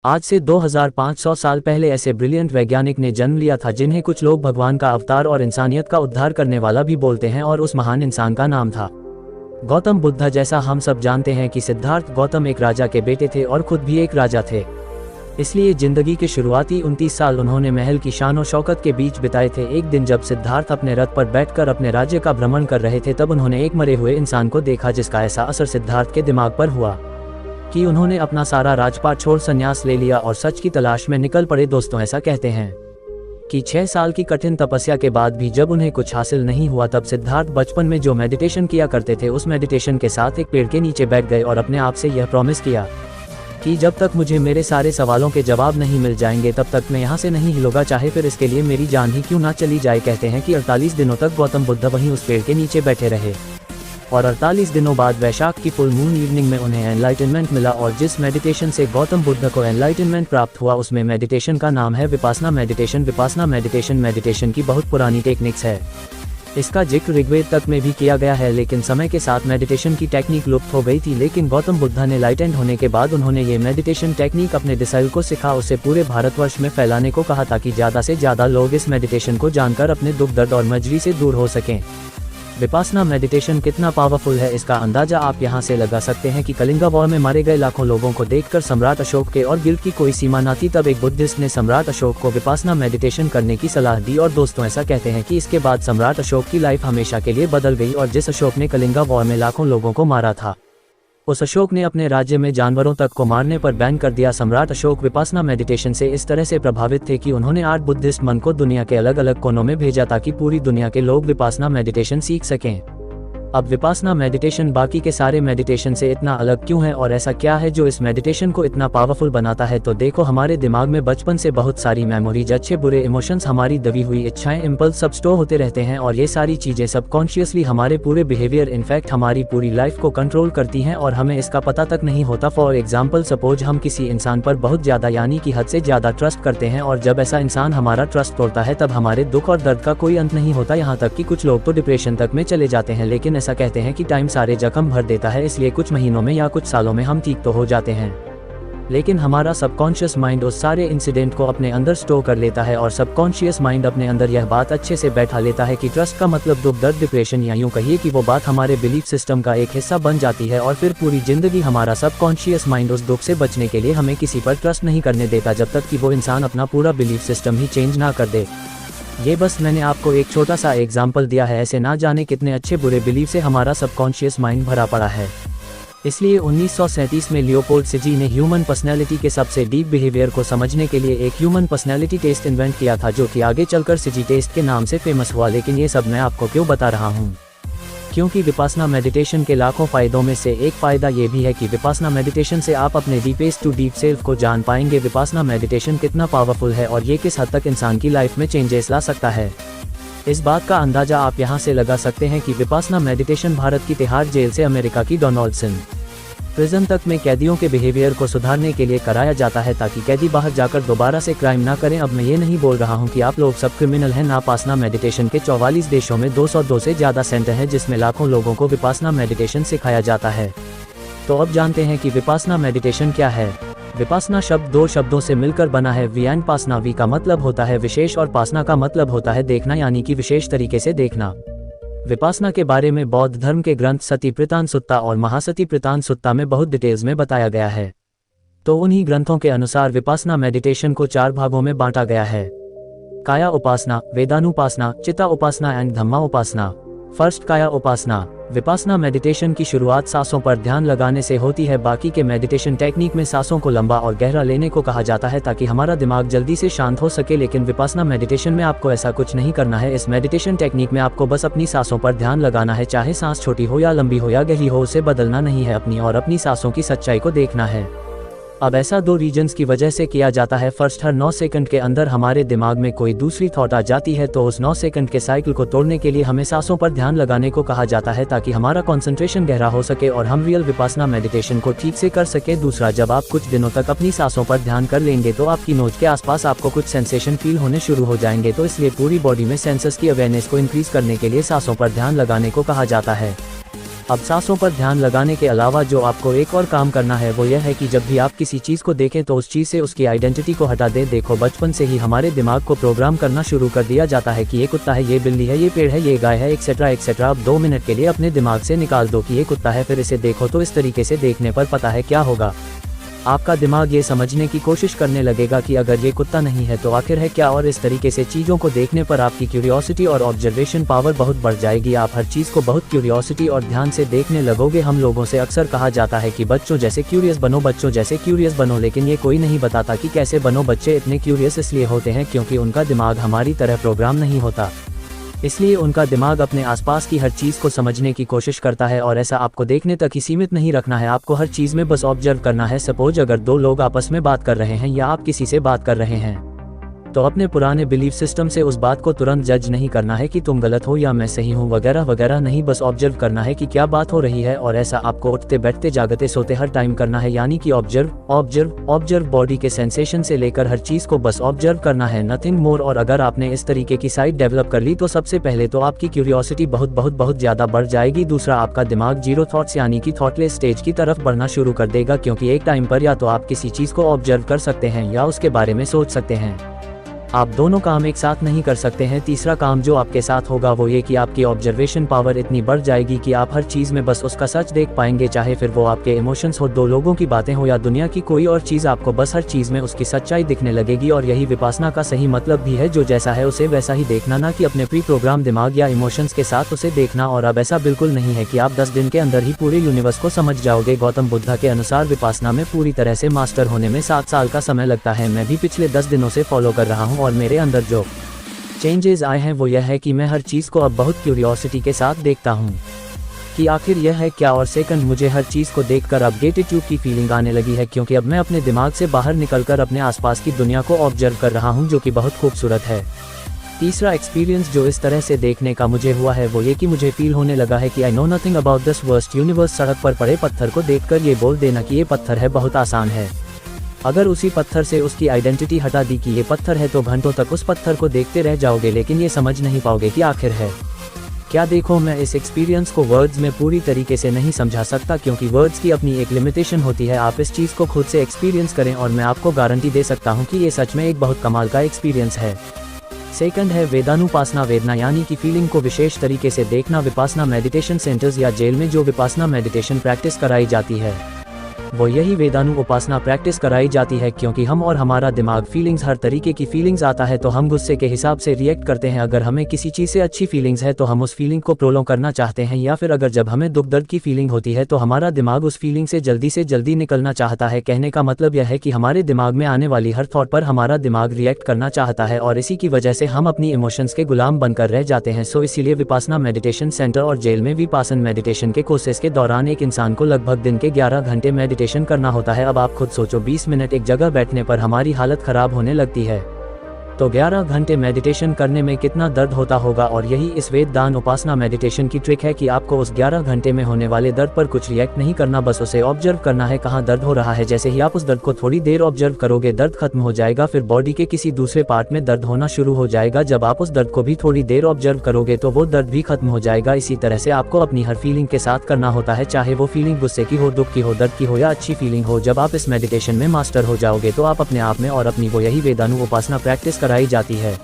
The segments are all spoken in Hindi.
आज से 2500 साल पहले ऐसे ब्रिलियंट वैज्ञानिक ने जन्म लिया था जिन्हें कुछ लोग भगवान का अवतार और इंसानियत का उद्धार करने वाला भी बोलते हैं, और उस महान इंसान का नाम था गौतम बुद्ध। जैसा हम सब जानते हैं कि सिद्धार्थ गौतम एक राजा के बेटे थे और खुद भी एक राजा थे, इसलिए जिंदगी के शुरुआती 29 साल उन्होंने महल की शान और शौकत के बीच बिताए थे। एक दिन जब सिद्धार्थ अपने रथ पर बैठकर अपने राज्य का भ्रमण कर रहे थे, तब उन्होंने एक मरे हुए इंसान को देखा, जिसका ऐसा असर सिद्धार्थ के दिमाग पर हुआ कि उन्होंने अपना सारा राजपाट छोड़ संन्यास ले लिया और सच की तलाश में निकल पड़े। दोस्तों, ऐसा कहते हैं कि 6 साल की कठिन तपस्या के बाद भी जब उन्हें कुछ हासिल नहीं हुआ, तब सिद्धार्थ बचपन में जो मेडिटेशन किया करते थे उस मेडिटेशन के साथ एक पेड़ के नीचे बैठ गए और अपने आप से यह प्रॉमिस किया कि जब तक मुझे मेरे सारे सवालों के जवाब नहीं मिल जाएंगे तब तक मैं यहाँ से नहीं हिलूंगा, चाहे फिर इसके लिए मेरी जान ही क्यों ना चली जाए। कहते हैं कि 48 दिनों तक गौतम बुद्ध वहीं उस पेड़ के नीचे बैठे रहे और 48 दिनों बाद वैशाख की फुल मून इवनिंग में उन्हें एनलाइटनमेंट मिला, और जिस मेडिटेशन से गौतम बुद्ध को एनलाइटनमेंट प्राप्त हुआ उसमें मेडिटेशन का नाम है विपासना मेडिटेशन। विपासना मेडिटेशन की बहुत पुरानी टेक्निक्स है, इसका जिक्र ऋग्वेद तक में भी किया गया है, लेकिन समय के साथ मेडिटेशन की टेक्निक लुप्त हो गई थी। लेकिन गौतम बुद्ध ने एनलाइटेंड होने के बाद उन्होंने ये मेडिटेशन टेक्निक अपने डिसाइल को सिखा, उसे पूरे भारतवर्ष में फैलाने को कहा ताकि ज़्यादा से ज़्यादा लोग इस मेडिटेशन को जानकर अपने दुख दर्द और मजबूरी से दूर हो सकें। विपासना मेडिटेशन कितना पावरफुल है इसका अंदाजा आप यहाँ से लगा सकते हैं कि कलिंगा वॉर में मारे गए लाखों लोगों को देखकर सम्राट अशोक के और गिल्ट की कोई सीमा न थी। तब एक बुद्धिस्ट ने सम्राट अशोक को विपासना मेडिटेशन करने की सलाह दी, और दोस्तों ऐसा कहते हैं कि इसके बाद सम्राट अशोक की लाइफ हमेशा के लिए बदल गई, और जिस अशोक ने कलिंगा वॉर में लाखों लोगों को मारा था उस अशोक ने अपने राज्य में जानवरों तक को मारने पर बैन कर दिया। सम्राट अशोक विपासना मेडिटेशन से इस तरह से प्रभावित थे कि उन्होंने 8 बुद्धिस्ट मन को दुनिया के अलग अलग कोनों में भेजा ताकि पूरी दुनिया के लोग विपासना मेडिटेशन सीख सकें। अब विपासना मेडिटेशन बाकी के सारे मेडिटेशन से इतना अलग क्यों है और ऐसा क्या है जो इस मेडिटेशन को इतना पावरफुल बनाता है? तो देखो, हमारे दिमाग में बचपन से बहुत सारी मेमोरीज, अच्छे बुरे इमोशंस, हमारी दबी हुई इच्छाएं, इम्पल्स सब स्टोर होते रहते हैं, और ये सारी चीजें सबकॉन्शियसली हमारे पूरे बिहेवियर, इनफैक्ट हमारी पूरी लाइफ को कंट्रोल करती हैं और हमें इसका पता तक नहीं होता। फॉर एग्जाम्पल, सपोज हम किसी इंसान पर बहुत ज्यादा यानी कि हद से ज्यादा ट्रस्ट करते हैं, और जब ऐसा इंसान हमारा ट्रस्ट तोड़ता है तब हमारे दुख और दर्द का कोई अंत नहीं होता, यहाँ तक कि कुछ लोग तो डिप्रेशन तक में चले जाते हैं। लेकिन ऐसा कहते हैं कि टाइम सारे जख्म भर देता है, इसलिए कुछ महीनों में या कुछ सालों में हम ठीक तो हो जाते हैं, लेकिन हमारा सबकॉन्शियस माइंड उस सारे इंसिडेंट को अपने अंदर स्टोर कर लेता है, और सबकॉन्शियस माइंड अपने अंदर यह बात अच्छे से बैठा लेता है कि ट्रस्ट का मतलब दुख दर्द डिप्रेशन, या यूं कहिए कि वो बात हमारे बिलीफ सिस्टम का एक हिस्सा बन जाती है, और फिर पूरी जिंदगी हमारा सबकॉन्शियस माइंड उस दुख से बचने के लिए हमें किसी पर ट्रस्ट नहीं करने देता जब तक कि वो इंसान अपना पूरा बिलीफ सिस्टम ही चेंज ना कर दे। ये बस मैंने आपको एक छोटा सा एग्जाम्पल दिया है, ऐसे ना जाने कितने अच्छे बुरे बिलीफ से हमारा सबकॉन्शियस माइंड भरा पड़ा है। इसलिए 1937 में लियोपोल्ड सिजी ने ह्यूमन पर्सनैलिटी के सबसे डीप बिहेवियर को समझने के लिए एक ह्यूमन पर्सनैलिटी टेस्ट इन्वेंट किया था, जो कि आगे चलकर सिजी टेस्ट के नाम से फेमस हुआ। लेकिन ये सब मैं आपको क्यों बता रहा हूँ? क्योंकि विपासना मेडिटेशन के लाखों फ़ायदों में से एक फ़ायदा ये भी है कि विपासना मेडिटेशन से आप अपने डीपेस्ट टू डीप सेल्फ को जान पाएंगे। विपासना मेडिटेशन कितना पावरफुल है और ये किस हद तक इंसान की लाइफ में चेंजेस ला सकता है, इस बात का अंदाज़ा आप यहाँ से लगा सकते हैं कि विपासना मेडिटेशन भारत की तिहाड़ जेल से अमेरिका की डोनाल्डसन प्रिजन तक में कैदियों के बिहेवियर को सुधारने के लिए कराया जाता है, ताकि कैदी बाहर जाकर दोबारा से क्राइम ना करें। अब मैं ये नहीं बोल रहा हूँ कि आप लोग सब क्रिमिनल हैं। विपासना मेडिटेशन के 44 देशों में 202 से ज़्यादा सेंटर हैं जिसमें लाखों लोगों को विपासना मेडिटेशन सिखाया जाता है। तो अब जानते हैं कि विपासना मेडिटेशन क्या है। विपासना शब्द 2 शब्दों से मिलकर बना है। We and पासना। वी का मतलब होता है विशेष और पासना का मतलब होता है देखना, यानी कि विशेष तरीके से देखना। विपासना के बारे में बौद्ध धर्म के ग्रंथ सती प्रतान सुत्ता और महासती प्रतान सुत्ता में बहुत डिटेल्स में बताया गया है। तो उन्हीं ग्रंथों के अनुसार विपासना मेडिटेशन को 4 भागों में बांटा गया है: काया उपासना, वेदानुपासना, चित्ता उपासना एंड धम्मा उपासना। फर्स्ट, काया उपासना। विपासना मेडिटेशन की शुरुआत सांसों पर ध्यान लगाने से होती है। बाकी के मेडिटेशन टेक्निक में सांसों को लंबा और गहरा लेने को कहा जाता है ताकि हमारा दिमाग जल्दी से शांत हो सके, लेकिन विपासना मेडिटेशन में आपको ऐसा कुछ नहीं करना है। इस मेडिटेशन टेक्निक में आपको बस अपनी सांसों पर ध्यान लगाना है, चाहे सांस छोटी हो या लंबी हो या गहरी हो, उसे बदलना नहीं है अपनी और अपनी सांसों की सच्चाई को देखना है। अब ऐसा 2 रीजन्स की वजह से किया जाता है। फर्स्ट, हर 9 सेकंड के अंदर हमारे दिमाग में कोई दूसरी थॉट आ जाती है, तो उस 9 सेकंड के साइकिल को तोड़ने के लिए हमें सांसों पर ध्यान लगाने को कहा जाता है ताकि हमारा कंसंट्रेशन गहरा हो सके और हम रियल विपासना मेडिटेशन को ठीक से कर सके। दूसरा, जब आप कुछ दिनों तक अपनी सांसों पर ध्यान कर लेंगे तो आपकी नोज के आसपास आपको कुछ सेंसेशन फील होने शुरू हो जाएंगे, तो इसलिए पूरी बॉडी में सेंसर्स की अवेयरनेस को इंक्रीज करने के लिए सांसों पर ध्यान लगाने को कहा जाता है। अब सांसों पर ध्यान लगाने के अलावा जो आपको एक और काम करना है वो यह है कि जब भी आप किसी चीज़ को देखें तो उस चीज़ से उसकी आइडेंटिटी को हटा दें। देखो, बचपन से ही हमारे दिमाग को प्रोग्राम करना शुरू कर दिया जाता है कि ये कुत्ता है, ये बिल्ली है, ये पेड़ है, ये गाय है, एक्सेट्रा एक्सेट्रा। अब 2 मिनट के लिए अपने दिमाग से निकाल दो कि ये कुत्ता है, फिर इसे देखो। तो इस तरीके से देखने पर पता है क्या होगा, आपका दिमाग ये समझने की कोशिश करने लगेगा कि अगर ये कुत्ता नहीं है तो आखिर है क्या। और इस तरीके से चीज़ों को देखने पर आपकी क्यूरियोसिटी और ऑब्जर्वेशन पावर बहुत बढ़ जाएगी। आप हर चीज़ को बहुत क्यूरियोसिटी और ध्यान से देखने लगोगे। हम लोगों से अक्सर कहा जाता है कि बच्चों जैसे क्यूरियस बनो, बच्चों जैसे क्यूरियस बनो, लेकिन ये कोई नहीं बताता कि कैसे बनो। बच्चे इतने क्यूरियस इसलिए होते हैं क्योंकि उनका दिमाग हमारी तरह प्रोग्राम नहीं होता, इसलिए उनका दिमाग अपने आसपास की हर चीज़ को समझने की कोशिश करता है। और ऐसा आपको देखने तक ही सीमित नहीं रखना है, आपको हर चीज़ में बस ऑब्जर्व करना है। सपोज अगर 2 लोग आपस में बात कर रहे हैं या आप किसी से बात कर रहे हैं, तो अपने पुराने बिलीफ सिस्टम से उस बात को तुरंत जज नहीं करना है कि तुम गलत हो या मैं सही हूँ वगैरह वगैरह नहीं, बस ऑब्जर्व करना है कि क्या बात हो रही है। और ऐसा आपको उठते बैठते जागते सोते हर टाइम करना है, यानी कि ऑब्जर्व ऑब्जर्व ऑब्जर्व। बॉडी के सेंसेशन से लेकर हर चीज़ को बस ऑब्जर्व करना है, नथिंग मोर। और अगर आपने इस तरीके की साइट डेवलप कर ली तो सबसे पहले तो आपकी क्यूरियोसिटी बहुत बहुत बहुत ज़्यादा बढ़ जाएगी। दूसरा, आपका दिमाग जीरो थॉट्स यानी कि थॉटलेस स्टेज की तरफ बढ़ना शुरू कर देगा, क्योंकि एक टाइम पर या तो आप किसी चीज़ को ऑब्जर्व कर सकते हैं या उसके बारे में सोच सकते हैं। आप दोनों काम एक साथ नहीं कर सकते हैं। तीसरा काम जो आपके साथ होगा वो ये कि आपकी ऑब्जर्वेशन पावर इतनी बढ़ जाएगी कि आप हर चीज़ में बस उसका सच देख पाएंगे, चाहे फिर वो आपके इमोशंस हो, 2 लोगों की बातें हो या दुनिया की कोई और चीज़, आपको बस हर चीज़ में उसकी सच्चाई दिखने लगेगी। और यही विपासना का सही मतलब भी है, जो जैसा है उसे वैसा ही देखना, ना कि अपने प्री प्रोग्राम दिमाग या इमोशंस के साथ उसे देखना। और अब ऐसा बिल्कुल नहीं है कि आप 10 दिन के अंदर ही पूरे यूनिवर्स को समझ जाओगे। गौतम बुद्धा के अनुसार विपासना में पूरी तरह से मास्टर होने में 7 साल का समय लगता है। मैं भी पिछले 10 दिनों से फॉलो कर रहा हूँ और मेरे अंदर जो चेंजेस आए हैं वो यह है कि मैं हर चीज़ को अब बहुत क्यूरियोसिटी के साथ देखता हूँ कि आखिर यह है क्या। और सेकंड, मुझे हर चीज़ को देखकर अब ग्रेटिट्यूड की फीलिंग आने लगी है, क्योंकि अब मैं अपने दिमाग से बाहर निकलकर अपने आसपास की दुनिया को ऑब्जर्व कर रहा हूँ, जो कि बहुत खूबसूरत है। तीसरा एक्सपीरियंस जो इस तरह से देखने का मुझे हुआ है वो ये कि मुझे फील होने लगा है कि I know nothing about this worst universe. सड़क पर पड़े पत्थर को देखकर ये बोल देना कि ये पत्थर है बहुत आसान है। अगर उसी पत्थर से उसकी आइडेंटिटी हटा दी कि ये पत्थर है तो घंटों तक उस पत्थर को देखते रह जाओगे, लेकिन ये समझ नहीं पाओगे कि आखिर है क्या। देखो, मैं इस एक्सपीरियंस को वर्ड्स में पूरी तरीके से नहीं समझा सकता, क्योंकि वर्ड्स की अपनी एक लिमिटेशन होती है। आप इस चीज़ को खुद से एक्सपीरियंस करें और मैं आपको गारंटी दे सकता हूँ कि ये सच में एक बहुत कमाल का एक्सपीरियंस है। सेकंड है वेदानुपासना। वेदना यानी कि फीलिंग को विशेष तरीके से देखना। विपासना मेडिटेशन सेंटर्स या जेल में जो विपासना मेडिटेशन प्रैक्टिस कराई जाती है वो यही वेदानु उपासना प्रैक्टिस कराई जाती है, क्योंकि हम और हमारा दिमाग फीलिंग्स, हर तरीके की फीलिंग्स आता है तो हम गुस्से के हिसाब से रिएक्ट करते हैं। अगर हमें किसी चीज़ से अच्छी फीलिंग्स है तो हम उस फीलिंग को प्रोलॉन्ग करना चाहते हैं, या फिर अगर जब हमें दुख दर्द की फीलिंग होती है तो हमारा दिमाग उस फीलिंग से जल्दी निकलना चाहता है। कहने का मतलब यह है कि हमारे दिमाग में आने वाली हर थॉट पर हमारा दिमाग रिएक्ट करना चाहता है, और इसी की वजह से हम अपनी इमोशंस के गुलाम बनकर रह जाते हैं। सो इसीलिए विपासना मेडिटेशन सेंटर और जेल में विपासन मेडिटेशन के कोर्सेज के दौरान एक इंसान को लगभग दिन के 11 घंटे मेडिटेशन करना होता है। अब आप खुद सोचो, 20 मिनट एक जगह बैठने पर हमारी हालत खराब होने लगती है, तो 11 घंटे मेडिटेशन करने में कितना दर्द होता होगा। और यही इस वेदान उपासना मेडिटेशन की ट्रिक है कि आपको उस 11 घंटे में होने वाले दर्द पर कुछ रिएक्ट नहीं करना, बस उसे ऑब्जर्व करना है कहाँ दर्द हो रहा है। जैसे ही आप उस दर्द को थोड़ी देर ऑब्जर्व करोगे, दर्द खत्म हो जाएगा, फिर बॉडी के किसी दूसरे पार्ट में दर्द होना शुरू हो जाएगा। जब आप उस दर्द को भी थोड़ी देर ऑब्जर्व करोगे तो वो दर्द भी खत्म हो जाएगा। इसी तरह से आपको अपनी हर फीलिंग के साथ करना होता है, चाहे वो फीलिंग गुस्से की हो, दुख की हो, दर्द की हो या अच्छी फीलिंग हो। जब आप इस मेडिटेशन में मास्टर हो जाओगे तो आप अपने आप में और अपनी वो यही वेदानु उपासना प्रैक्टिस कराई जाती है,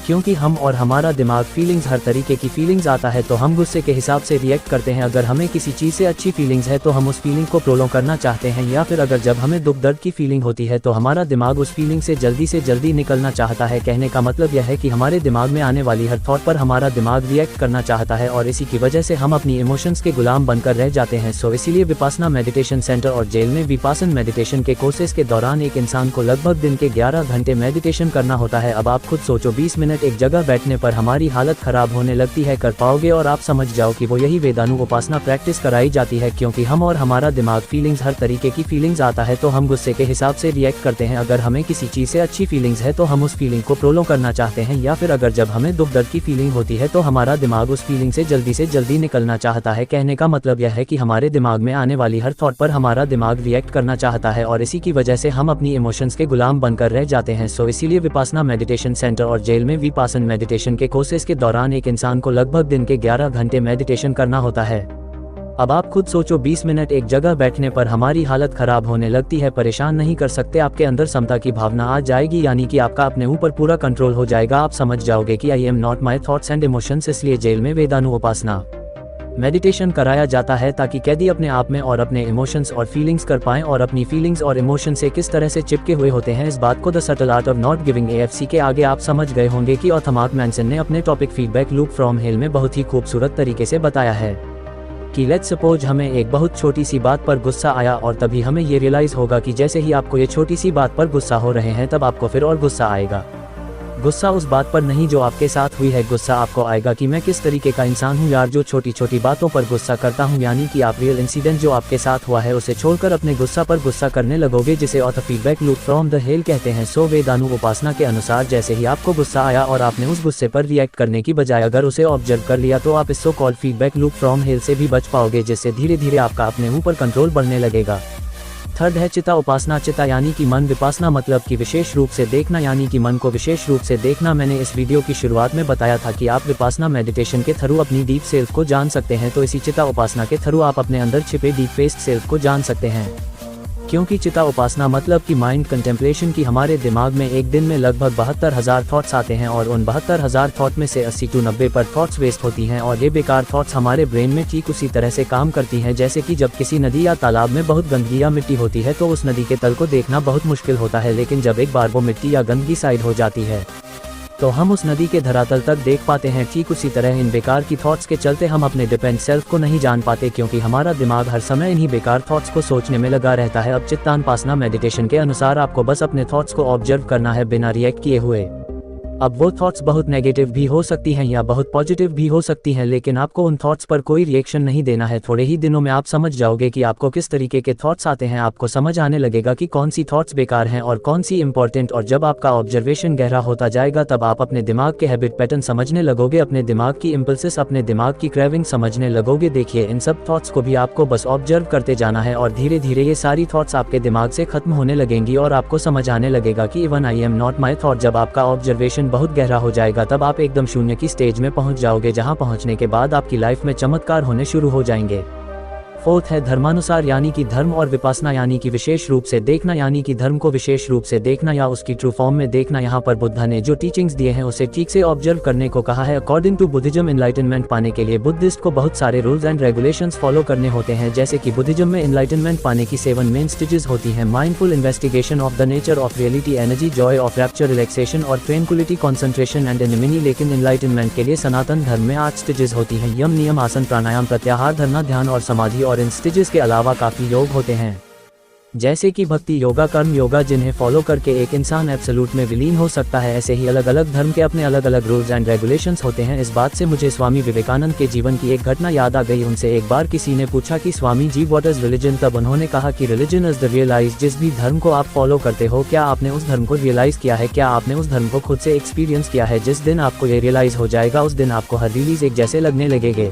क्योंकि हम और हमारा दिमाग फीलिंग्स, हर तरीके की फीलिंग्स आता है तो हम गुस्से के हिसाब से रिएक्ट करते हैं। अगर हमें किसी चीज़ से अच्छी फीलिंग्स है तो हम उस फीलिंग को प्रोलॉन्ग करना चाहते हैं, या फिर अगर जब हमें दुख दर्द की फीलिंग होती है तो हमारा दिमाग उस फीलिंग से जल्दी निकलना चाहता है। कहने का मतलब यह है कि हमारे दिमाग में आने वाली हर थॉट पर हमारा दिमाग रिएक्ट करना चाहता है, और इसी की वजह से हम अपनी इमोशंस के गुलाम बनकर रह जाते हैं। सो इसीलिए विपासना मेडिटेशन सेंटर और जेल में विपासन मेडिटेशन के कोर्सेज के दौरान एक इंसान को लगभग दिन के 11 घंटे मेडिटेशन करना होता है। अब आप खुद सोचो, 20 मिनट एक जगह बैठने पर हमारी हालत खराब होने लगती है, कर पाओगे? और आप समझ जाओ कि वो यही वेदानु उपासना प्रैक्टिस कराई जाती है, क्योंकि हम और हमारा दिमाग फीलिंग्स, हर तरीके की फीलिंग्स आता है तो हम गुस्से के हिसाब से रिएक्ट करते हैं। अगर हमें किसी चीज़ से अच्छी फीलिंग्स है तो हम उस फीलिंग को प्रोलॉन्ग करना चाहते हैं, या फिर अगर जब हमें दुख दर्द की फीलिंग होती है तो हमारा दिमाग उस फीलिंग से जल्दी निकलना चाहता है। कहने का मतलब यह है कि हमारे दिमाग में आने वाली हर थॉट पर हमारा दिमाग रिएक्ट करना चाहता है, और इसी की वजह से हम अपनी इमोशंस के गुलाम बनकर रह जाते हैं। सो इसीलिए विपासना मेडिटेशन सेंटर और जेल में विपासन मेडिटेशन के कोर्सेज के दौरान एक इंसान को लगभग दिन के 11 घंटे मेडिटेशन करना होता है। अब आप खुद सोचो, 20 मिनट एक जगह बैठने पर हमारी हालत खराब होने लगती है, परेशान नहीं कर सकते, आपके अंदर समता की भावना आ जाएगी, यानी कि आपका अपने ऊपर पूरा कंट्रोल हो जाएगा। आप समझ जाओगे कि I am not my thoughts and emotions. इसलिए जेल में वेदानु उपासना मेडिटेशन कराया जाता है ताकि कैदी अपने आप में और अपने इमोशंस और फीलिंग्स कर पाएं, और अपनी फीलिंग्स और इमोशन से किस तरह से चिपके हुए होते हैं। इस बात को the subtle art of not giving AFC के आगे आप समझ गए होंगे कि ऑथमास मैनसन ने अपने topic feedback loop from hello में बहुत ही खूबसूरत तरीके से बताया है कि लेट्स सपोज हमें एक बहुत छोटी सी बात पर गुस्सा आया, और तभी हमें ये रियलाइज होगा कि जैसे ही आपको ये छोटी सी बात पर गुस्सा हो रहे हैं तब आपको फिर और गुस्सा आएगा। गुस्सा उस बात पर नहीं जो आपके साथ हुई है, गुस्सा आपको आएगा कि मैं किस तरीके का इंसान हूँ यार जो छोटी छोटी बातों पर गुस्सा करता हूँ, यानी कि आप रियल इंसिडेंट जो आपके साथ हुआ है उसे छोड़कर अपने गुस्सा पर गुस्सा करने लगोगे, जिसे author feedback loop from the hell कहते हैं। सो वेदानु उपासना के अनुसार जैसे ही आपको गुस्सा आया और आपने उस गुस्से पर रिएक्ट करने की बजाय अगर उसे ऑब्जर्व कर लिया तो आप इस so called feedback loop from hello से भी बच पाओगे, जिससे धीरे धीरे आपका अपने ऊपर कंट्रोल बढ़ने लगेगा। थर्ड है चिता उपासना। चिता यानी कि मन, विपासना मतलब कि विशेष रूप से देखना, यानी कि मन को विशेष रूप से देखना। मैंने इस वीडियो की शुरुआत में बताया था कि आप विपासना मेडिटेशन के थ्रू अपनी डीप सेल्फ को जान सकते हैं, तो इसी चिता उपासना के थ्रू आप अपने अंदर छिपे डीपेस्ट सेल्फ को जान सकते हैं। क्योंकि चिता उपासना मतलब कि माइंड कंटेम्पलेशन की हमारे दिमाग में एक दिन में लगभग 72,000 थॉट्स आते हैं, और उन 72,000 थॉट में से 80 से 90 पर थॉट्स वेस्ट होती हैं, और ये बेकार थॉट्स हमारे ब्रेन में ठीक उसी तरह से काम करती हैं जैसे कि जब किसी नदी या तालाब में बहुत गंदगी या मिट्टी होती है तो उस नदी के तल को देखना बहुत मुश्किल होता है, लेकिन जब एक बार वो मिट्टी या गंदगी साइड हो जाती है तो हम उस नदी के धरातल तक देख पाते हैं। ठीक उसी तरह इन बेकार की थॉट्स के चलते हम अपने डिपेंड सेल्फ को नहीं जान पाते, क्योंकि हमारा दिमाग हर समय इन्हीं बेकार थॉट्स को सोचने में लगा रहता है। अब चित्तानुपासना मेडिटेशन के अनुसार आपको बस अपने थॉट्स को ऑब्जर्व करना है बिना रिएक्ट किए हुए। अब वो थॉट्स बहुत नेगेटिव भी हो सकती हैं या बहुत पॉजिटिव भी हो सकती हैं, लेकिन आपको उन थॉट्स पर कोई रिएक्शन नहीं देना है। थोड़े ही दिनों में आप समझ जाओगे कि आपको किस तरीके के थॉट्स आते हैं, आपको समझ आने लगेगा कि कौन सी थॉट्स बेकार हैं और कौन सी इंपॉर्टेंट, और जब आपका ऑब्जर्वेशन गहरा होता जाएगा तब आप अपने दिमाग के हैबिट पैटर्न समझने लगोगे, अपने दिमाग की इम्पल्सेस, अपने दिमाग की क्रेविंग समझने लगोगे। देखिए, इन सब थॉट्स को भी आपको बस ऑब्जर्व करते जाना है और धीरे धीरे ये सारी थॉट्स आपके दिमाग से खत्म होने लगेंगी और आपको समझ आने लगेगा कि even I am not my thought. जब आपका ऑब्जर्वेशन बहुत गहरा हो जाएगा तब आप एकदम शून्य की स्टेज में पहुंच जाओगे, जहां पहुंचने के बाद आपकी लाइफ में चमत्कार होने शुरू हो जाएंगे। फोर्थ है धर्मानुसार, यानी कि धर्म और विपासना, यानी कि विशेष रूप से देखना, यानी कि धर्म को विशेष रूप से देखना या उसकी ट्रू फॉर्म में देखना। यहाँ पर बुद्धा ने जो टीचिंग्स दिए हैं उसे ठीक से ऑब्जर्व करने को कहा है। अकॉर्डिंग टू बुद्धिज्म, एनलाइटनमेंट पाने के लिए बुद्धिस्ट को बहुत सारे रूल्स एंड रेगुलेशंस फॉलो करने होते हैं, जैसे कि बुद्धिज्म में एनलाइटनमेंट पाने की 7 मेन स्टेजेस होती हैं: mindful investigation of the nature of reality, energy, Joy of rapture, relaxation और ट्रैंक्विलिटी, कंसंट्रेशन एंड एनिमिनी। लेकिन एनलाइटनमेंट के लिए सनातन धर्म में 8 स्टेजेस होती हैं: यम, नियम, आसन, प्राणायाम, प्रत्याहार, धारणा, ध्यान और समाधि। और इन स्टेजेस के अलावा काफी योग होते हैं, जैसे कि भक्ति योगा, कर्म योगा, जिन्हें फॉलो करके एक इंसान एब्सोल्यूट में विलीन हो सकता है। ऐसे ही अलग अलग धर्म के अपने अलग अलग रूल्स एंड रेगुलेशंस होते हैं। इस बात से मुझे स्वामी विवेकानंद के जीवन की एक घटना याद आ गई। उनसे एक बार किसी ने पूछा कि Swami ji, what is religion? तब उन्होंने कहा कि रिलीजन इज द रियलाइज। जिस भी धर्म को आप फॉलो करते हो, क्या आपने उस धर्म को रियलाइज किया है? क्या आपने उस धर्म को खुद से एक्सपीरियंस किया है? जिस दिन आपको ये रियलाइज हो जाएगा उस दिन आपको हर रिलीज एक जैसे लगने लगेंगे।